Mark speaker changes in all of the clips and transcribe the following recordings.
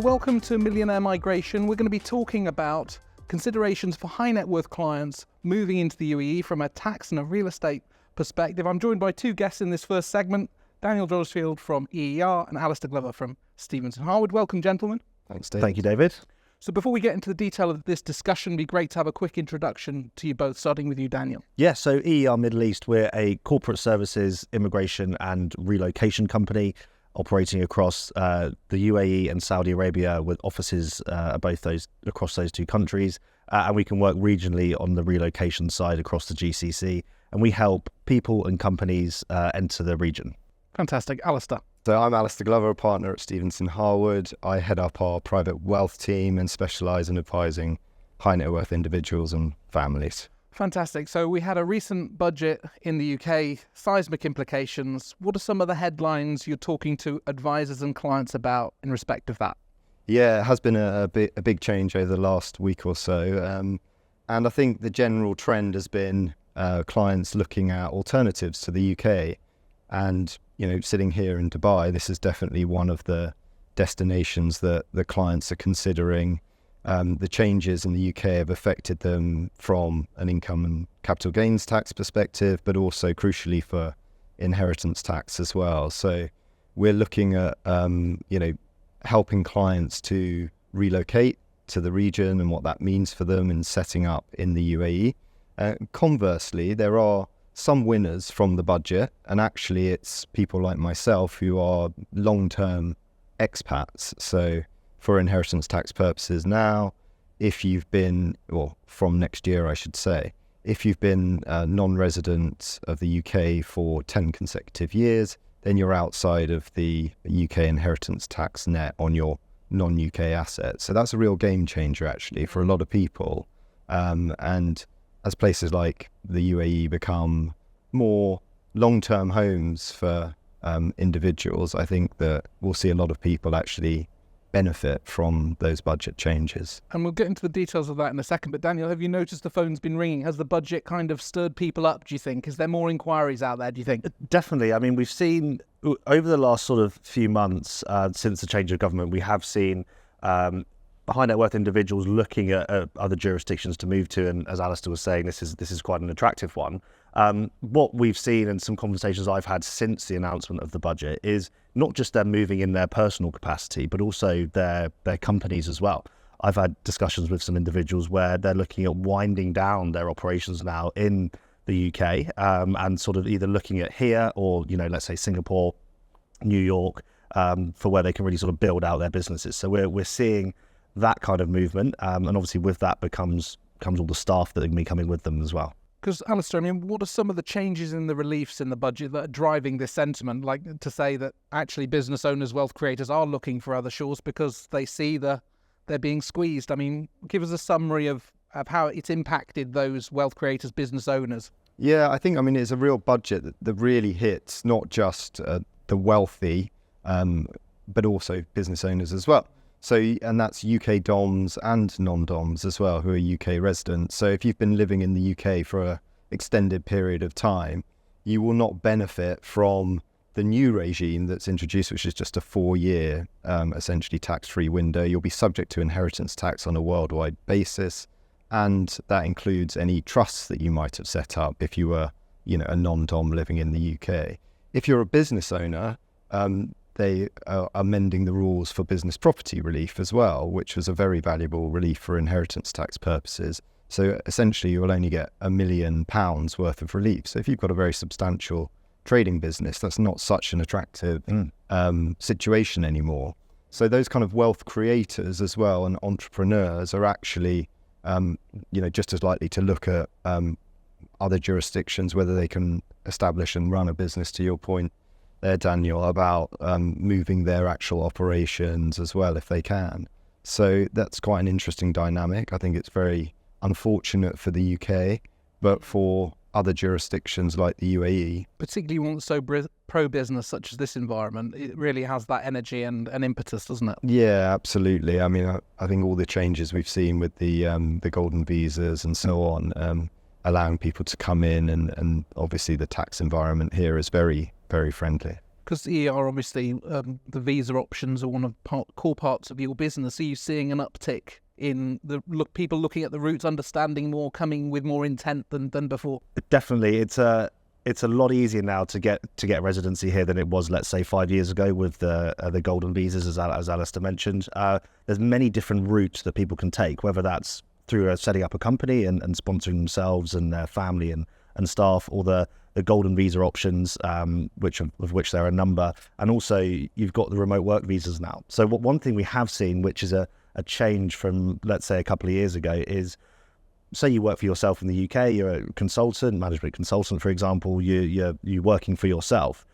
Speaker 1: welcome to Millionaire Migration. We're going to be talking about considerations for high net worth clients moving into the UAE from a tax and a real estate perspective. I'm joined by two guests in this first segment, Daniel Drosfield from EER and Alistair Glover from Stevenson Harwood. Welcome, gentlemen.
Speaker 2: Thanks, David.
Speaker 3: Thank you, David.
Speaker 1: So before we get into the detail of this discussion, it'd be great to have a quick introduction to you both, starting with you, Daniel.
Speaker 3: Yeah, so EER Middle East, we're a corporate services, immigration and relocation company operating across the UAE and Saudi Arabia with offices across those two countries. And we can work regionally on the relocation side across the GCC. And we help people and companies enter the region.
Speaker 1: Fantastic. Alistair.
Speaker 2: So I'm Alistair Glover, a partner at Stevenson Harwood. I head up our private wealth team and specialise in advising high net worth individuals and families.
Speaker 1: Fantastic. So we had a recent budget in the UK, seismic implications. What are some of the headlines you're talking to advisors and clients about in respect of that?
Speaker 2: Yeah, it has been a big change over the last week or so. And I think the general trend has been clients looking at alternatives to the UK. And, you know, sitting here in Dubai, this is definitely one of the destinations that the clients are considering. The changes in the UK have affected them from an income and capital gains tax perspective, but also crucially for inheritance tax as well. So we're looking at, helping clients to relocate to the region and what that means for them in setting up in the UAE. Conversely, there are some winners from the budget, and actually it's people like myself who are long-term expats. So for inheritance tax purposes now, if you've been, or from next year I should say, if you've been a non-resident of the UK for 10 consecutive years, then you're outside of the UK inheritance tax net on your non-UK assets. So that's a real game changer actually for a lot of people. And as places like the UAE become more long-term homes for individuals, I think that we'll see a lot of people actually benefit from those budget changes.
Speaker 1: And we'll get into the details of that in a second. But Daniel, have you noticed the phone's been ringing? Has the budget kind of stirred people up, do you think? Is there more inquiries out there, do you think?
Speaker 3: Definitely. I mean, we've seen over the last sort of few months since the change of government, we have seen high net worth individuals looking at other jurisdictions to move to. And as Alistair was saying, this is quite an attractive one. What we've seen and some conversations I've had since the announcement of the budget is not just them moving in their personal capacity, but also their companies as well. I've had discussions with some individuals where they're looking at winding down their operations now in the UK and sort of either looking at here or, let's say Singapore, New York, for where they can really sort of build out their businesses. So we're seeing that kind of movement. And obviously with that comes all the staff that are going to be coming with them as well.
Speaker 1: Because, Alistair, I mean, what are some of the changes in the reliefs in the budget that are driving this sentiment? Like to say that actually business owners, wealth creators are looking for other shores because they see they're being squeezed. I mean, give us a summary of how it's impacted those wealth creators, business owners.
Speaker 2: Yeah, I think, it's a real budget that really hits not just the wealthy, but also business owners as well. So, and that's UK DOMs and non-DOMs as well, who are UK residents. So if you've been living in the UK for an extended period of time, you will not benefit from the new regime that's introduced, which is just a 4-year, essentially tax-free window. You'll be subject to inheritance tax on a worldwide basis. And that includes any trusts that you might have set up if you were, a non-DOM living in the UK. If you're a business owner, they are amending the rules for business property relief as well, which was a very valuable relief for inheritance tax purposes. So essentially, you will only get £1 million worth of relief. So if you've got a very substantial trading business, that's not such an attractive situation anymore. So those kind of wealth creators as well and entrepreneurs are actually, just as likely to look at other jurisdictions, whether they can establish and run a business, to your point there, Daniel, about moving their actual operations as well if they can. So that's quite an interesting dynamic. I think it's very unfortunate for the UK, but for other jurisdictions like the UAE.
Speaker 1: Particularly one that's so pro-business such as this environment, it really has that energy and impetus, doesn't it?
Speaker 2: Yeah, absolutely. I think all the changes we've seen with the golden visas and so on, allowing people to come in and obviously the tax environment here is very, very friendly.
Speaker 1: Because EER, obviously, the visa options are one of core parts of your business. Are you seeing an uptick in people looking at the routes, understanding more, coming with more intent than before?
Speaker 3: Definitely, it's a lot easier now to get residency here than it was, let's say, 5 years ago with the golden visas, as Alistair mentioned. There's many different routes that people can take, whether that's through setting up a company and sponsoring themselves and their family and staff, or the golden visa options, of which there are a number. And also you've got the remote work visas now. So one thing we have seen, which is a change from, let's say, a couple of years ago, is, say you work for yourself in the UK, you're a consultant, management consultant, for example, you're working for yourself.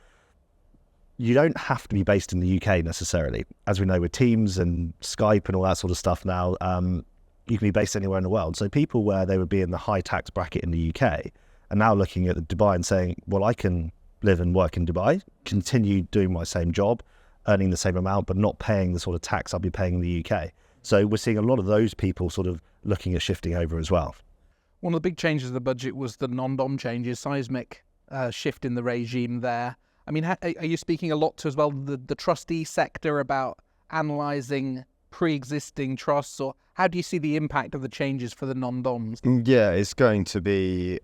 Speaker 3: You don't have to be based in the UK necessarily. As we know with Teams and Skype and all that sort of stuff now, you can be based anywhere in the world. So people where they would be in the high tax bracket in the UK are now looking at Dubai and saying, well, I can live and work in Dubai, continue doing my same job, earning the same amount, but not paying the sort of tax I'll be paying in the UK. So we're seeing a lot of those people sort of looking at shifting over as well.
Speaker 1: One of the big changes of the budget was the non-dom changes, seismic shift in the regime there. I mean, are you speaking a lot to as well the trustee sector about analysing pre-existing trusts, or how do you see the impact of the changes for the non-doms?
Speaker 2: Yeah, it's going to be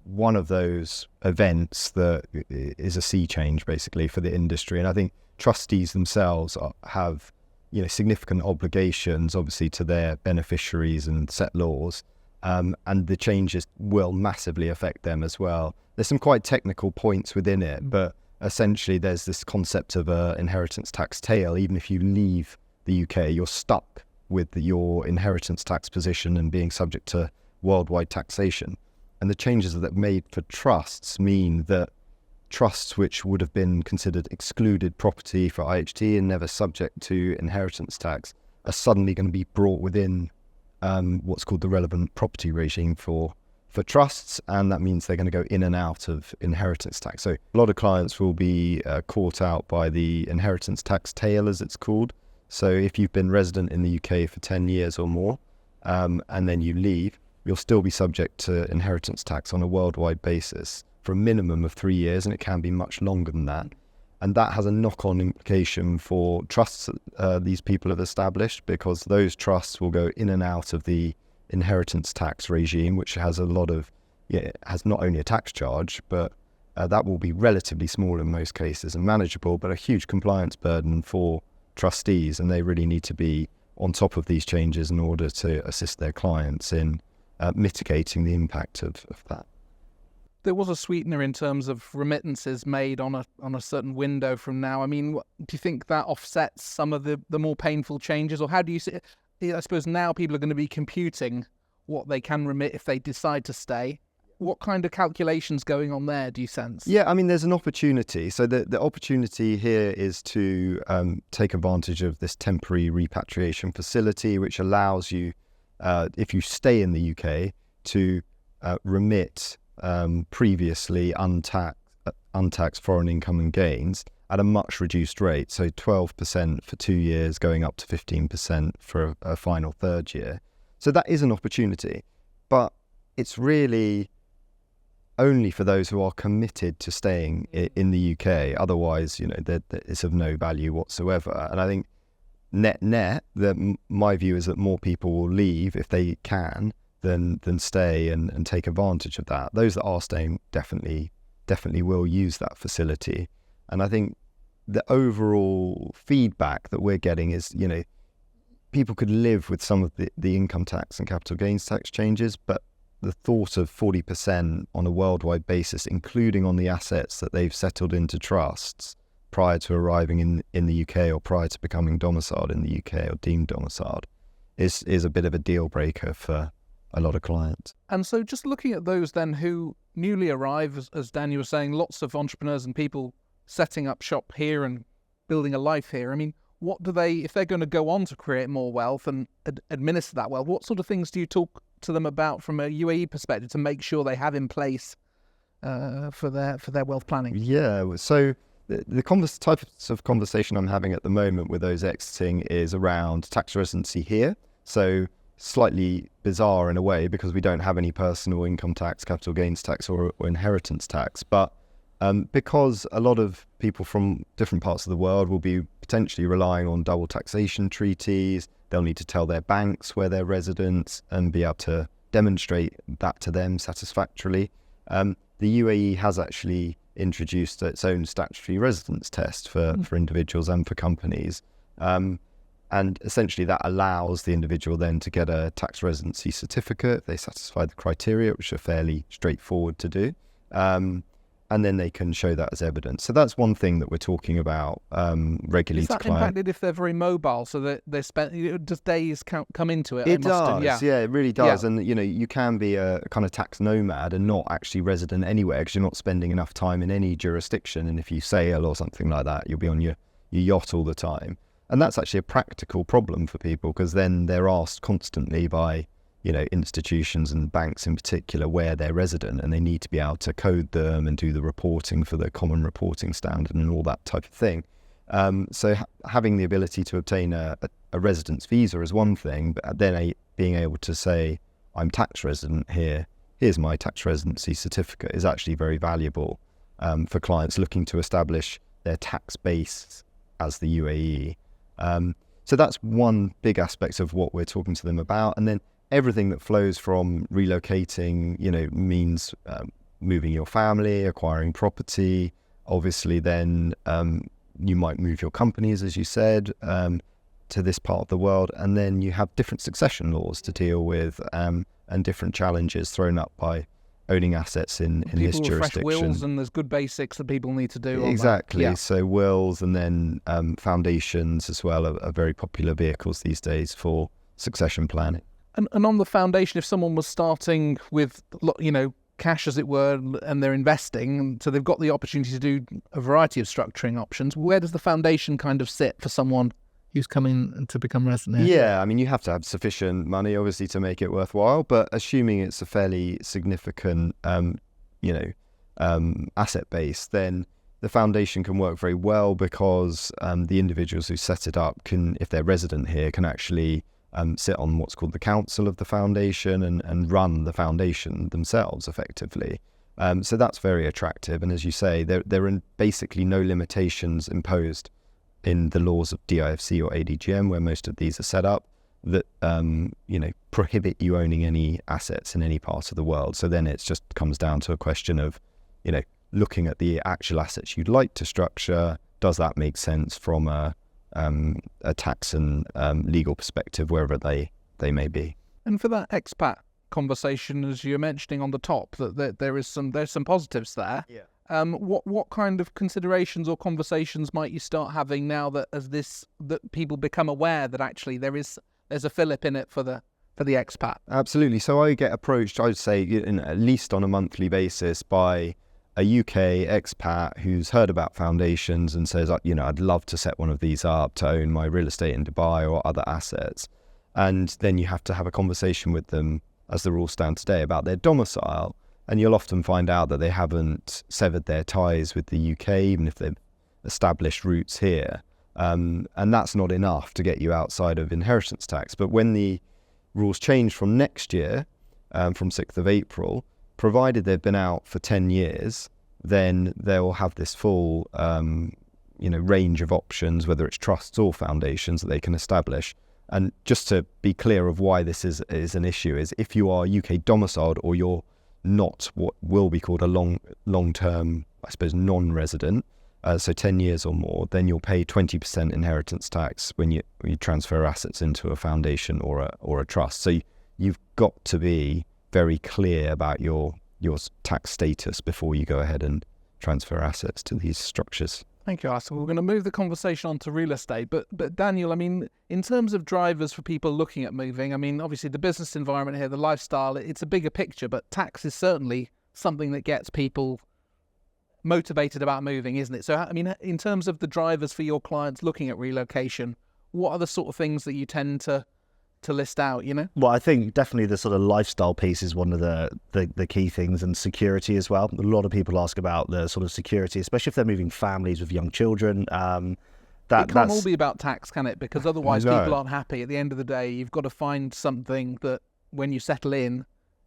Speaker 2: one of those events that is a sea change basically for the industry. And I think trustees themselves have significant obligations, obviously, to their beneficiaries and set laws, and the changes will massively affect them as well. There's some quite technical points within it, but essentially there's this concept of a inheritance tax tail. Even if you leave the UK, you're stuck with your inheritance tax position and being subject to worldwide taxation. And the changes that are made for trusts mean that trusts which would have been considered excluded property for IHT and never subject to inheritance tax are suddenly going to be brought within what's called the relevant property regime for trusts, and that means they're going to go in and out of inheritance tax. So a lot of clients will be caught out by the inheritance tax tail, as it's called. So if you've been resident in the UK for 10 years or more, and then you leave, you'll still be subject to inheritance tax on a worldwide basis for a minimum of 3 years, and it can be much longer than that. And that has a knock-on implication for trusts these people have established, because those trusts will go in and out of the inheritance tax regime, which has has not only a tax charge, but that will be relatively small in most cases and manageable, but a huge compliance burden for trustees, and they really need to be on top of these changes in order to assist their clients in mitigating the impact of that.
Speaker 1: There was a sweetener in terms of remittances made on a certain window from now. I mean, do you think that offsets some of the more painful changes, or how do you see it? I suppose now people are going to be computing what they can remit if they decide to stay. What kind of calculations going on there, do you sense?
Speaker 2: Yeah, I mean, there's an opportunity. So the opportunity here is to take advantage of this temporary repatriation facility, which allows you, if you stay in the UK, to remit previously untaxed foreign income and gains at a much reduced rate. So 12% for 2 years, going up to 15% for a final third year. So that is an opportunity, but it's really only for those who are committed to staying in the UK. Otherwise, it's of no value whatsoever. And I think net, my view is that more people will leave if they can than stay and take advantage of that. Those that are staying definitely will use that facility. And I think the overall feedback that we're getting is, people could live with some of the income tax and capital gains tax changes, but the thought of 40% on a worldwide basis, including on the assets that they've settled into trusts prior to arriving in the UK or prior to becoming domiciled in the UK or deemed domiciled, is a bit of a deal breaker for a lot of clients.
Speaker 1: And so just looking at those then who newly arrive, as Daniel was saying, lots of entrepreneurs and people setting up shop here and building a life here. I mean, what do they, if they're going to go on to create more wealth and administer that wealth, what sort of things do you talk to them about from a UAE perspective to make sure they have in place for their wealth planning?
Speaker 2: Yeah, so the types of conversation I'm having at the moment with those exiting is around tax residency here. So slightly bizarre in a way because we don't have any personal income tax, capital gains tax or inheritance tax, but because a lot of people from different parts of the world will be potentially relying on double taxation treaties. They'll need to tell their banks where they're residents and be able to demonstrate that to them satisfactorily. The UAE has actually introduced its own statutory residence test for individuals and for companies. And essentially that allows the individual then to get a tax residency certificate if they satisfy the criteria, which are fairly straightforward to do. And then they can show that as evidence. So that's one thing that we're talking about regularly
Speaker 1: Is
Speaker 2: to
Speaker 1: that
Speaker 2: clients.
Speaker 1: impacted if they're very mobile, so that they're spent? Does days come into it?
Speaker 2: It
Speaker 1: must
Speaker 2: does,
Speaker 1: do,
Speaker 2: yeah, it really does.
Speaker 1: Yeah.
Speaker 2: And you can be a kind of tax nomad and not actually resident anywhere because you're not spending enough time in any jurisdiction. And if you sail or something like that, you'll be on your yacht all the time. And that's actually a practical problem for people because then they're asked constantly by institutions and banks in particular where they're resident, and they need to be able to code them and do the reporting for the common reporting standard and all that type of thing. So having the ability to obtain a residence visa is one thing, but then being able to say, I'm tax resident here, here's my tax residency certificate, is actually very valuable for clients looking to establish their tax base as the UAE. So that's one big aspect of what we're talking to them about. And then everything that flows from relocating, means moving your family, acquiring property. Obviously, then you might move your companies, as you said, to this part of the world. And then you have different succession laws to deal with and different challenges thrown up by owning assets in this
Speaker 1: People refresh
Speaker 2: jurisdiction.
Speaker 1: wills, and there's good basics that people need to do.
Speaker 2: Exactly.
Speaker 1: On that.
Speaker 2: So wills and then foundations as well are very popular vehicles these days for succession planning.
Speaker 1: And on the foundation, if someone was starting with, cash, as it were, and they're investing, so they've got the opportunity to do a variety of structuring options, where does the foundation kind of sit for someone who's coming to become resident here?
Speaker 2: Yeah, I mean, you have to have sufficient money, obviously, to make it worthwhile, but assuming it's a fairly significant, asset base, then the foundation can work very well because the individuals who set it up can, if they're resident here, can actually sit on what's called the council of the foundation and run the foundation themselves effectively. So that's very attractive. And as you say, there are basically no limitations imposed in the laws of DIFC or ADGM, where most of these are set up, that prohibit you owning any assets in any part of the world. So then it just comes down to a question of, looking at the actual assets you'd like to structure. Does that make sense from a tax and legal perspective, wherever they may be?
Speaker 1: And for that expat conversation, as you're mentioning on the top, that there's some positives there.
Speaker 2: Yeah.
Speaker 1: What kind of considerations or conversations might you start having now that that people become aware that actually there's a fillip in it for the expat?
Speaker 2: Absolutely. So I get approached, I would say, at least on a monthly basis by a UK expat who's heard about foundations and says, I'd love to set one of these up to own my real estate in Dubai or other assets. And then you have to have a conversation with them, as the rules stand today, about their domicile. And you'll often find out that they haven't severed their ties with the UK, even if they've established roots here. And that's not enough to get you outside of inheritance tax. But when the rules change from next year, from 6th of April, provided they've been out for 10 years, then they'll have this full range of options, whether it's trusts or foundations, that they can establish. And just to be clear of why this is an issue, is if you are UK domiciled or you're not what will be called a long-term, I suppose, non-resident, so 10 years or more, then you'll pay 20% inheritance tax when you transfer assets into a foundation or a trust. So you've got to be very clear about your tax status before you go ahead and transfer assets to these structures.
Speaker 1: Thank you, Arthur. We're going to move the conversation on to real estate. But Daniel, I mean, in terms of drivers for people looking at moving, I mean, obviously the business environment here, the lifestyle, it's a bigger picture, but tax is certainly something that gets people motivated about moving, isn't it? So, I mean, in terms of the drivers for your clients looking at relocation, what are the sort of things that you tend to list out,
Speaker 3: Well, I think definitely the sort of lifestyle piece is one of the key things, and security as well. A lot of people ask about the sort of security, especially if they're moving families with young children.
Speaker 1: It can't all be about tax, can it? Because otherwise people aren't happy. At the end of the day, you've got to find something that when you settle in,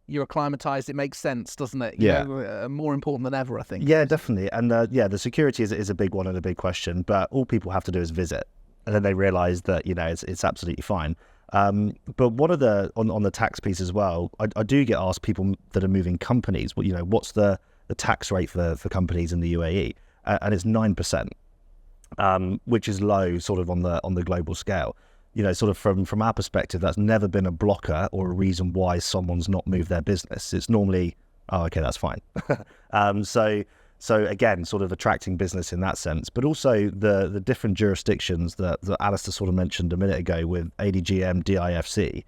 Speaker 1: you're acclimatized, it makes sense, doesn't it?
Speaker 2: Yeah.
Speaker 1: More important than ever, I think.
Speaker 3: Yeah, definitely. And the security is a big one and a big question, but all people have to do is visit. And then they realize that, it's absolutely fine. But one of on the tax piece as well, I do get asked people that are moving companies, what's the tax rate for companies in the UAE? And it's 9%, which is low sort of on the global scale. Sort of from our perspective, that's never been a blocker or a reason why someone's not moved their business. It's normally, oh, okay, that's fine. So again, sort of attracting business in that sense, but also the different jurisdictions that Alistair sort of mentioned a minute ago with ADGM, DIFC.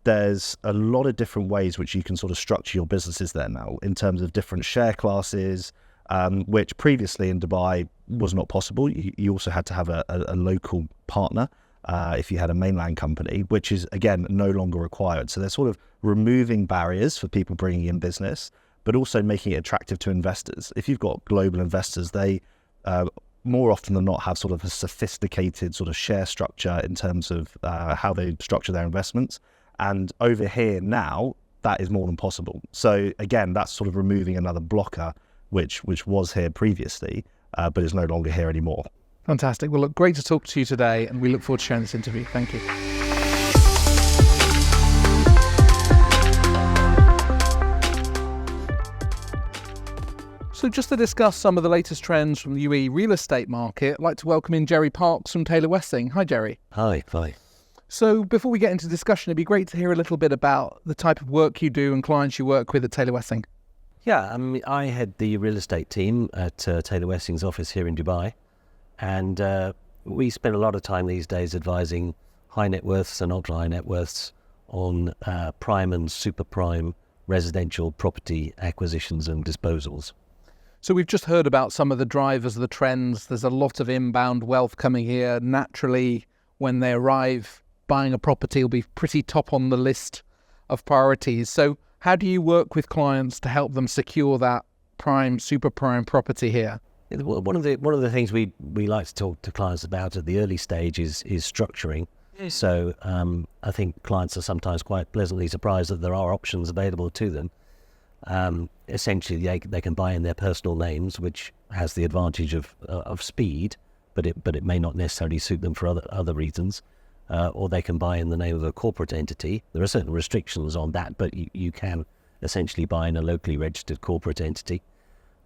Speaker 3: There's a lot of different ways which you can sort of structure your businesses there now in terms of different share classes, which previously in Dubai was not possible. You also had to have a local partner if you had a mainland company, which is, again, no longer required. So they're sort of removing barriers for people bringing in business, but also making it attractive to investors. If you've got global investors, they more often than not have sort of a sophisticated sort of share structure in terms of how they structure their investments. And over here now, that is more than possible. So again, that's sort of removing another blocker, which was here previously, but is no longer here anymore.
Speaker 1: Fantastic. Well, look, great to talk to you today, and we look forward to sharing this interview. Thank you. So just to discuss some of the latest trends from the UAE real estate market, I'd like to welcome in Jerry Parks from Taylor Wessing. Hi, Jerry.
Speaker 4: Hi.
Speaker 1: So before we get into discussion, it'd be great to hear a little bit about the type of work you do and clients you work with at Taylor Wessing.
Speaker 4: Yeah, I head the real estate team at Taylor Wessing's office here in Dubai, and we spend a lot of time these days advising high net worths and ultra high net worths on prime and super prime residential property acquisitions and disposals.
Speaker 1: So we've just heard about some of the drivers, the trends. There's a lot of inbound wealth coming here. Naturally, when they arrive, buying a property will be pretty top on the list of priorities. So how do you work with clients to help them secure that prime, super prime property here?
Speaker 4: One of the things we like to talk to clients about at the early stage is structuring. So I think clients are sometimes quite pleasantly surprised that there are options available to them. Essentially, they can buy in their personal names, which has the advantage of speed, but it may not necessarily suit them for other reasons. Or they can buy in the name of a corporate entity. There are certain restrictions on that, but you can essentially buy in a locally registered corporate entity.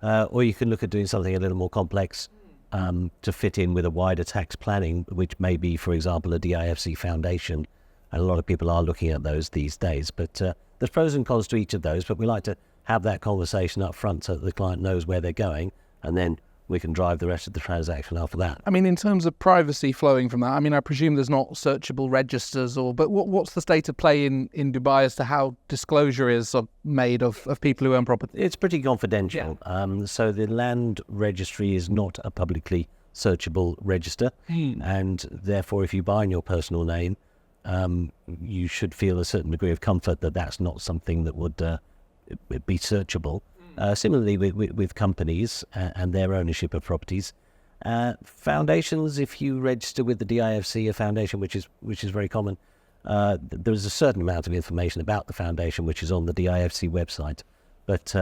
Speaker 4: Or you can look at doing something a little more complex to fit in with a wider tax planning, which may be, for example, a DIFC foundation. And a lot of people are looking at those these days. But there's pros and cons to each of those, but we like to have that conversation up front so that the client knows where they're going, and then we can drive the rest of the transaction after that.
Speaker 1: I mean, in terms of privacy flowing from that, I presume there's not searchable registers, but what's the state of play in Dubai as to how disclosure is made of people who own property?
Speaker 4: It's pretty confidential.
Speaker 1: Yeah.
Speaker 4: So the land registry is not a publicly searchable register, and therefore if you buy in your personal name, you should feel a certain degree of comfort that that's not something that would be searchable. Similarly with companies and their ownership of properties. Foundations, if you register with the DIFC, a foundation which is very common, there's a certain amount of information about the foundation which is on the DIFC website. But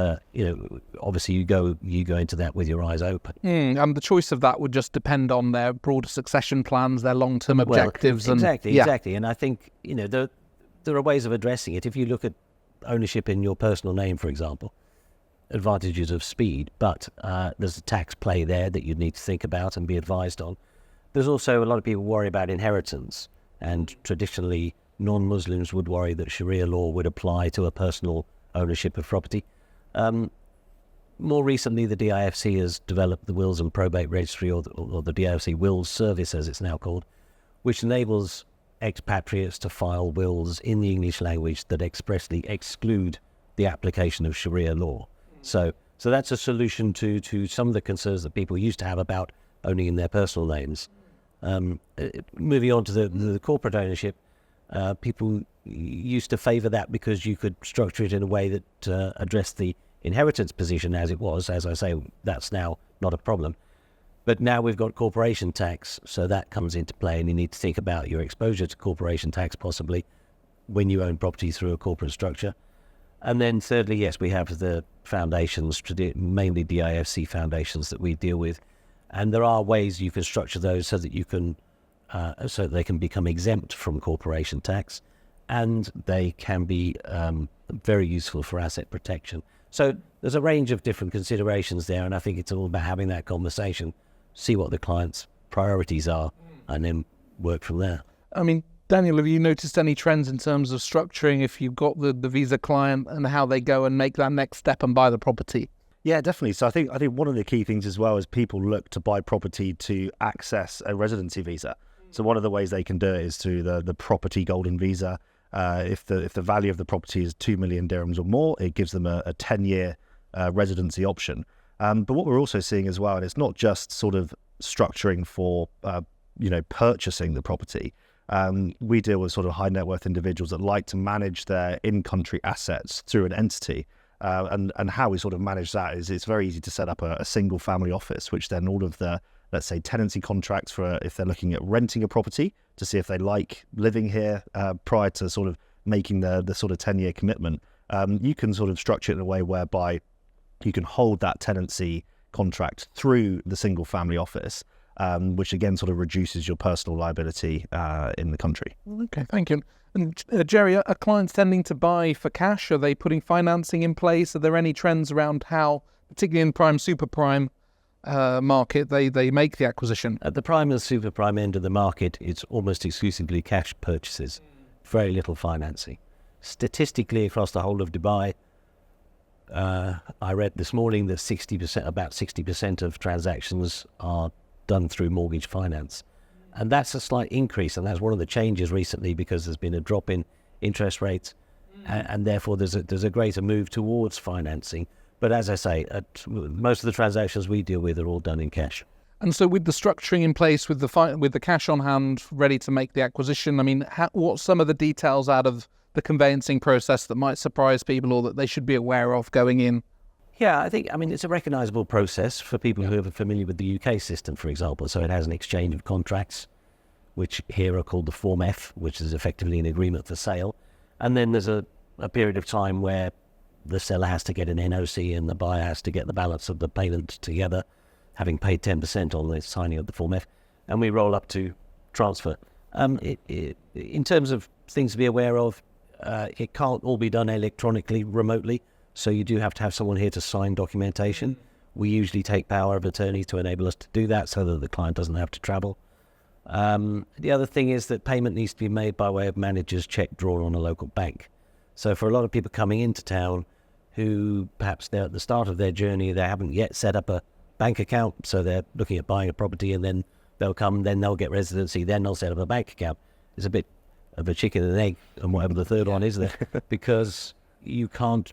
Speaker 4: obviously you go into that with your eyes open.
Speaker 1: And the choice of that would just depend on their broader succession plans, their long-term objectives.
Speaker 4: Exactly. And I think there are ways of addressing it. If you look at ownership in your personal name, for example, advantages of speed, but there's a tax play there that you need to think about and be advised on. There's also a lot of people worry about inheritance, and traditionally non-Muslims would worry that Sharia law would apply to a personal ownership of property. More recently, the DIFC has developed the Wills and Probate Registry, or the DIFC Wills Service, as it's now called, which enables expatriates to file wills in the English language that expressly exclude the application of Sharia law. So that's a solution to some of the concerns that people used to have about owning in their personal names. Moving on to the corporate ownership, people used to favour that because you could structure it in a way that addressed the inheritance position as it was. As I say, that's now not a problem. But now we've got corporation tax, so that comes into play, and you need to think about your exposure to corporation tax possibly when you own property through a corporate structure. And then thirdly, yes, we have the foundations, mainly DIFC foundations that we deal with. And there are ways you can structure those so that you can, so that they can become exempt from corporation tax, and they can be very useful for asset protection. So there's a range of different considerations there, and I think it's all about having that conversation, see what the client's priorities are, and then work from there.
Speaker 1: I mean, Daniel, have you noticed any trends in terms of structuring if you've got the visa client and how they go and make that next step and buy the property?
Speaker 3: Yeah, definitely. So I think one of the key things as well is people look to buy property to access a residency visa. So one of the ways they can do it is through the property golden visa. If the value of the property is 2 million dirhams or more, it gives them a 10-year residency option. But what we're also seeing as well, and it's not just sort of structuring for purchasing the property. We deal with sort of high net worth individuals that like to manage their in-country assets through an entity. And how we sort of manage that is it's very easy to set up a single family office, which then all of the, let's say, tenancy contracts for if they're looking at renting a property to see if they like living here prior to sort of making the sort of 10-year commitment. You can sort of structure it in a way whereby you can hold that tenancy contract through the single family office, which again sort of reduces your personal liability in the country.
Speaker 1: Okay, thank you. And Jerry, are clients tending to buy for cash? Are they putting financing in place? Are there any trends around how, particularly in prime, super prime market, they make the acquisition?
Speaker 4: At the prime and super prime end of the market, it's almost exclusively cash purchases, very little financing. Statistically, across the whole of Dubai, I read this morning that about 60% of transactions are done through mortgage finance. And that's a slight increase, and that's one of the changes recently because there's been a drop in interest rates, and therefore there's a greater move towards financing. But as I say, most of the transactions we deal with are all done in cash.
Speaker 1: And so with the structuring in place, with the cash on hand, ready to make the acquisition, I mean, what's some of the details out of the conveyancing process that might surprise people or that they should be aware of going in?
Speaker 4: Yeah, I mean, it's a recognisable process for people who are familiar with the UK system, for example. So it has an exchange of contracts, which here are called the Form F, which is effectively an agreement for sale. And then there's a period of time where the seller has to get an NOC and the buyer has to get the balance of the payment together, having paid 10% on the signing of the Form F. And we roll up to transfer. In terms of things to be aware of, it can't all be done electronically, remotely. So you do have to have someone here to sign documentation. We usually take power of attorney to enable us to do that so that the client doesn't have to travel. The other thing is that payment needs to be made by way of manager's check drawn on a local bank. So for a lot of people coming into town who perhaps they're at the start of their journey, they haven't yet set up a bank account, so they're looking at buying a property and then they'll come, then they'll get residency, then they'll set up a bank account. It's a bit of a chicken and egg, and whatever the third one is there, because you can't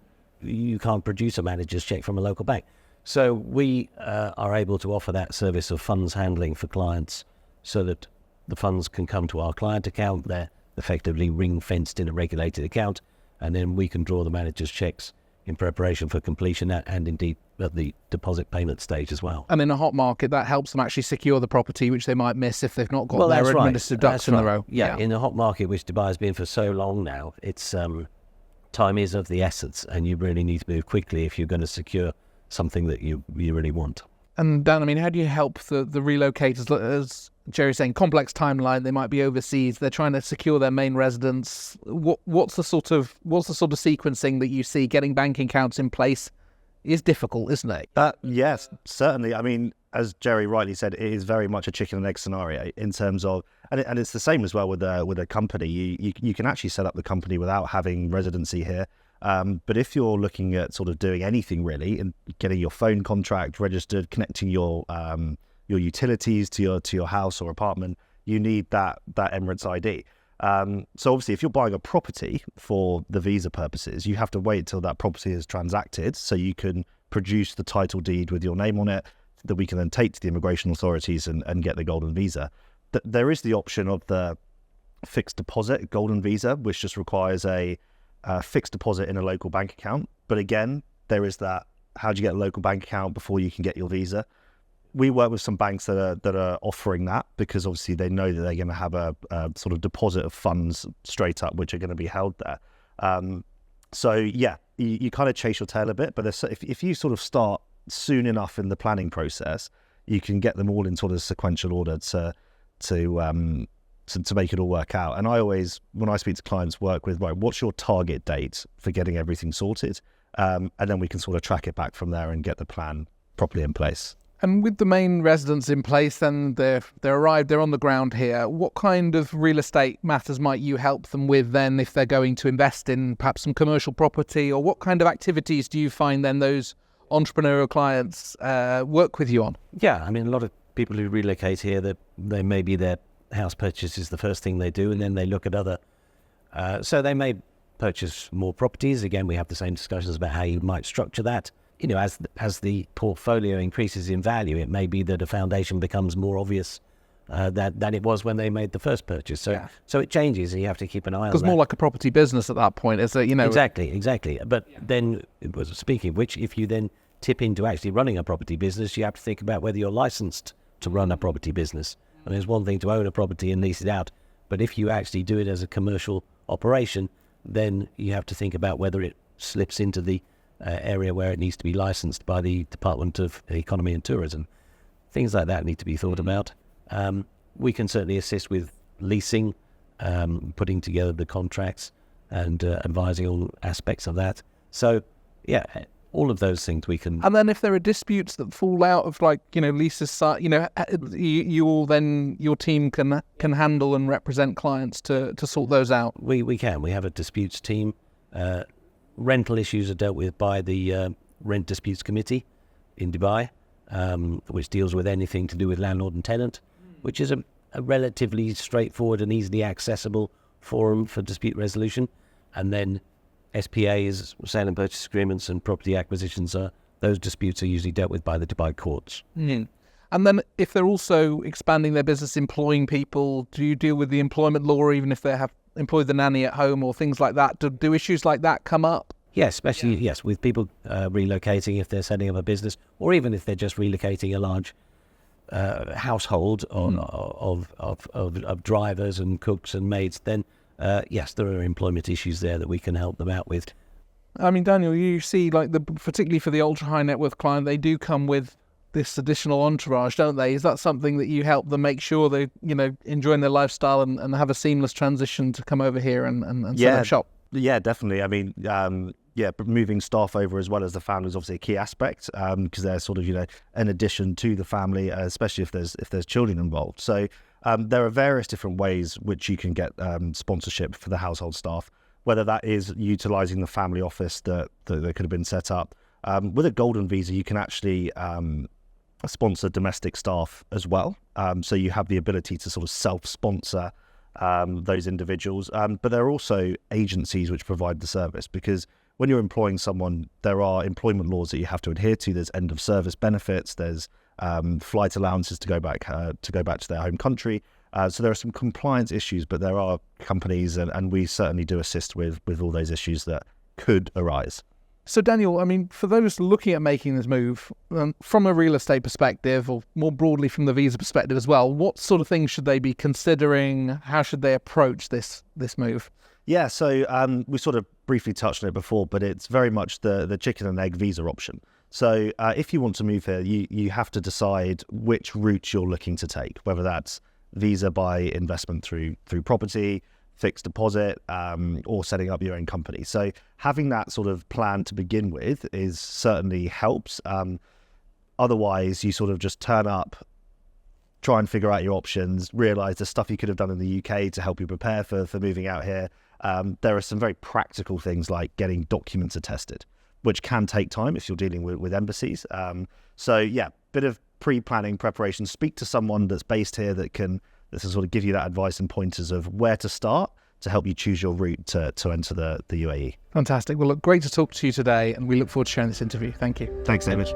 Speaker 4: produce a manager's check from a local bank. So we are able to offer that service of funds handling for clients so that the funds can come to our client account. They're effectively ring-fenced in a regulated account, and then we can draw the manager's checks in preparation for completion and indeed at the deposit payment stage as well.
Speaker 1: And in a hot market, that helps them actually secure the property, which they might miss if they've not got
Speaker 4: that's
Speaker 1: their
Speaker 4: right.
Speaker 1: administrative ducks in a row.
Speaker 4: Yeah, in the hot market, which Dubai has been for so long now, it's time is of the essence, and you really need to move quickly if you're going to secure something that you really want.
Speaker 1: And Dan, I mean, how do you help the relocators? As Jerry's saying, complex timeline. They might be overseas. They're trying to secure their main residence. What's the sort of sequencing that you see? Getting bank accounts in place is difficult, isn't it?
Speaker 3: Yes, certainly. I mean, as Jerry rightly said, it is very much a chicken and egg scenario in terms of, and it's the same as well with a company. You can actually set up the company without having residency here. But if you're looking at sort of doing anything really, and getting your phone contract registered, connecting your utilities to your house or apartment, you need that Emirates ID. So obviously, if you're buying a property for the visa purposes, you have to wait till that property is transacted, so you can produce the title deed with your name on it, that we can then take to the immigration authorities and get the golden visa. There is the option of the fixed deposit golden visa, which just requires a fixed deposit in a local bank account. But again, there is that, how do you get a local bank account before you can get your visa? We work with some banks that are offering that, because obviously they know that they're going to have a sort of deposit of funds straight up, which are going to be held there. So yeah, you kind of chase your tail a bit, but if you sort of start soon enough in the planning process, you can get them all in sort of sequential order to make it all work out. And I always, when I speak to clients, work with, right, what's your target date for getting everything sorted? And then we can sort of track it back from there and get the plan properly in place.
Speaker 1: And with the main residents in place, then they're arrived, they're on the ground here. What kind of real estate matters might you help them with then if they're going to invest in perhaps some commercial property? Or what kind of activities do you find then those entrepreneurial clients work with you on?
Speaker 4: Yeah, I mean, a lot of people who relocate here, they maybe their house purchase is the first thing they do, and then they look at other. So they may purchase more properties. Again, we have the same discussions about how you might structure that. You know, as the portfolio increases in value, it may be that a foundation becomes more obvious than it was when they made the first purchase. So it changes, and you have to keep an eye on that.
Speaker 1: Because more like a property business at that point, is it? You know,
Speaker 4: Exactly. But then, speaking of which, if you then tip into actually running a property business, you have to think about whether you're licensed to run a property business. And there's one thing to own a property and lease it out, but if you actually do it as a commercial operation, then you have to think about whether it slips into the area where it needs to be licensed by the Department of Economy and Tourism. Things like that need to be thought about. We can certainly assist with leasing, putting together the contracts and advising on aspects of that. So, yeah, all of those things we can.
Speaker 1: And then if there are disputes that fall out of, like, you know, leases, you know, you all then, your team can handle and represent clients to sort those out.
Speaker 4: We can. We have a disputes team. Rental issues are dealt with by the Rent Disputes Committee in Dubai, which deals with anything to do with landlord and tenant, which is a relatively straightforward and easily accessible forum for dispute resolution. And then SPAs, sale and purchase agreements, and property acquisitions, those disputes are usually dealt with by the Dubai courts.
Speaker 1: Mm. And then if they're also expanding their business, employing people, do you deal with the employment law, or even if they have employed the nanny at home or things like that? Do issues like that come up?
Speaker 4: Yes, especially, yes, with people relocating if they're setting up a business, or even if they're just relocating a large household of drivers and cooks and maids, then yes, there are employment issues there that we can help them out with.
Speaker 1: I mean, Daniel, you see, like, particularly for the ultra high net worth client, they do come with this additional entourage, don't they? Is that something that you help them make sure they, you know, enjoying their lifestyle and have a seamless transition to come over here and set up shop?
Speaker 3: Yeah, definitely. I mean, but moving staff over as well as the family is obviously a key aspect, because they're sort of, you know, an addition to the family, especially if there's children involved. So there are various different ways which you can get sponsorship for the household staff, whether that is utilising the family office that could have been set up. With a golden visa, you can actually sponsor domestic staff as well. So you have the ability to sort of self-sponsor those individuals. But there are also agencies which provide the service, because when you're employing someone, there are employment laws that you have to adhere to. There's end of service benefits. There's flight allowances to go back to their home country. So there are some compliance issues, but there are companies, and we certainly do assist with all those issues that could arise.
Speaker 1: So, Daniel, I mean, for those looking at making this move, from a real estate perspective, or more broadly from the visa perspective as well, what sort of things should they be considering? How should they approach this move?
Speaker 3: Yeah, so we sort of briefly touched on it before, but it's very much the chicken and egg visa option. So if you want to move here, you have to decide which route you're looking to take, whether that's visa by investment through property, fixed deposit, or setting up your own company. So having that sort of plan to begin with is certainly helps. Otherwise, you sort of just turn up, try and figure out your options, realise the stuff you could have done in the UK to help you prepare for moving out here. There are some very practical things like getting documents attested, which can take time if you're dealing with embassies. So yeah, bit of pre-planning preparation. Speak to someone that's based here that can sort of give you that advice and pointers of where to start to help you choose your route to enter the UAE.
Speaker 1: Fantastic. Well, look, great to talk to you today, and we look forward to sharing this interview. Thank you.
Speaker 3: Thanks, David.